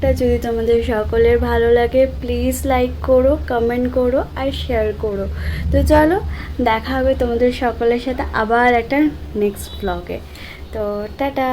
ব্লগটা যদি তোমাদের সকলের ভালো লাগে প্লিজ লাইক করো, কমেন্ট করো আর শেয়ার করো। তো চলো দেখা হবে তোমাদের সকলের সাথে আবার একটা নেক্সট ব্লগে। তো টাটা।